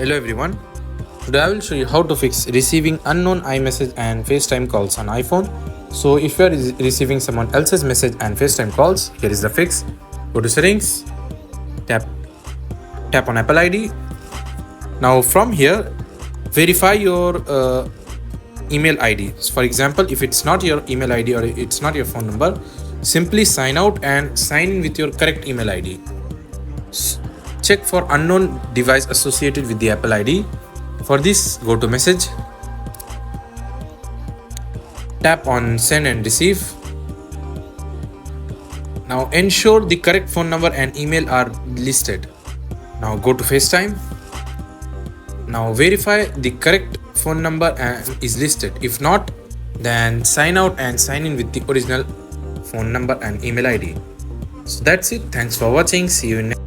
Hello everyone. Today I will show you how to fix receiving unknown iMessage and FaceTime calls on iPhone. So if you are receiving someone else's message and FaceTime calls, here is the fix. Go to settings, tap on Apple ID. Now from here, verify your email ID. For example, if it's not your email ID or it's not your phone number, simply sign out and sign in with your correct email ID. Check for unknown device associated with the Apple ID. For this, go to message, tap on send and receive. Now ensure the correct phone number and email are listed. Now go to FaceTime. Now verify the correct phone number and is listed. If not, then sign out and sign in with the original phone number and email ID. So that's it. Thanks for watching. See you in next.